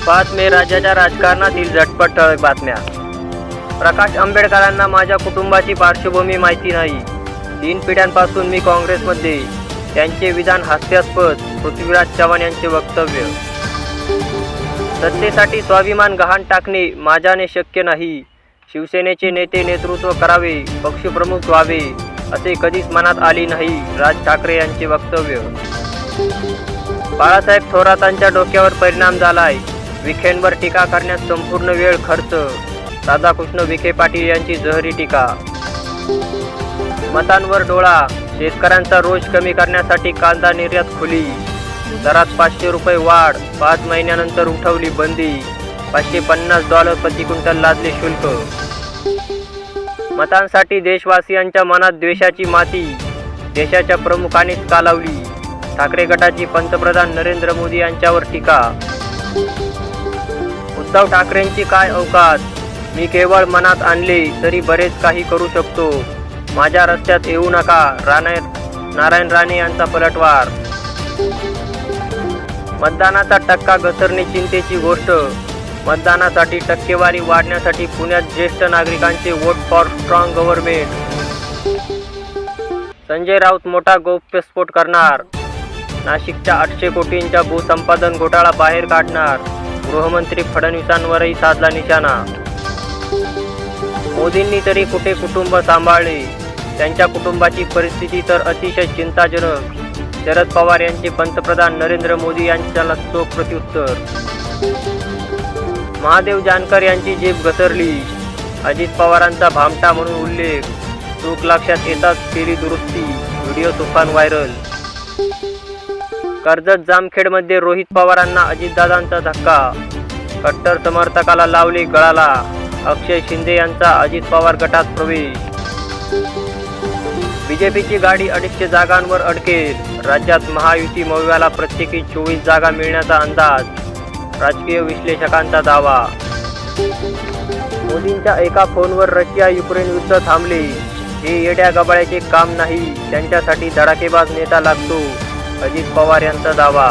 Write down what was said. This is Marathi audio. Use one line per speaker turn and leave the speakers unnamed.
5 मे राज्याच्या राजकारणातील झटपट ठळक बातम्या. प्रकाश आंबेडकरांना माझ्या कुटुंबाची पार्श्वभूमी माहिती नाही. 3 पिढ्यांपासून मी काँग्रेसमध्ये. त्यांचे विधान हास्यास्पद. पृथ्वीराज चव्हाण यांचे वक्तव्य. सत्तेसाठी स्वाभिमान गहाण टाकणे माझ्याने शक्य नाही. शिवसेनेचे नेते नेतृत्व करावे, पक्षप्रमुख व्हावे असे कधीच मनात आले नाही. राज ठाकरे यांचे वक्तव्य. बाळासाहेब थोरातांच्या डोक्यावर परिणाम झालाय. विखेंवर टीका करण्यास संपूर्ण वेळ खर्च. राधाकृष्ण विखे पाटील यांची जहरी टीका. मतांवर डोळा. शेतकऱ्यांचा रोष कमी करण्यासाठी कांदा निर्यात खुली. दरात 500 रुपये वाढ. 5 महिन्यानंतर उठवली बंदी. $550 प्रति क्विंटल लादले शुल्क. मतांसाठी देशवासियांच्या मनात द्वेषाची माती. देशाच्या प्रमुखांनीच कालावली. ठाकरे गटाची पंतप्रधान नरेंद्र मोदी यांच्यावर टीका. उद्धव ठाकरेंची काय अवकात. मी केवळ मनात आणले तरी बरेच काही करू शकतो. माझ्या रस्त्यात येऊ नका. नारायण राणे यांचा पलटवार. मतदानाचा टक्का घसरणे चिंतेची गोष्ट. मतदानासाठी टक्केवारी वाढण्यासाठी पुण्यात ज्येष्ठ नागरिकांचे vote for strong government. Sanjay Raut मोठा गौप्यस्फोट करणार. नाशिकच्या 800 कोटींच्या भूसंपादन घोटाळा बाहेर काढणार. गृहमंत्री फडणवीसांवरही साधला निशाणा. मोदींनी तरी कुठे कुटुंब सांभाळले. त्यांच्या कुटुंबाची परिस्थिती तर अतिशय चिंताजनक. शरद पवार यांचे पंतप्रधान नरेंद्र मोदी यांच्याला चोख प्रत्युत्तर. महादेव जानकर यांची जीभ घसरली. अजित पवारांचा भामटा म्हणून उल्लेख. चूक लक्षात येताच केली दुरुस्ती. व्हिडिओ तुफान व्हायरल. कर्जत जामखेडमध्ये रोहित पवारांना अजितदादांचा धक्का. कट्टर समर्थकाला लावले गळाला. अक्षय शिंदे यांचा अजित पवार गटात प्रवेश. बीजेपीची गाडी 250 जागांवर अडकेल. राज्यात महायुती मव्याला प्रत्येकी 24 जागा मिळण्याचा अंदाज. राजकीय विश्लेषकांचा दावा. मोदींच्या एका फोनवर रशिया युक्रेन युद्ध थांबले. हे येड्या गबाळ्याचे काम नाही. त्यांच्यासाठी धडाकेबाज नेता लागतो. अजित पवार यांचा दावा.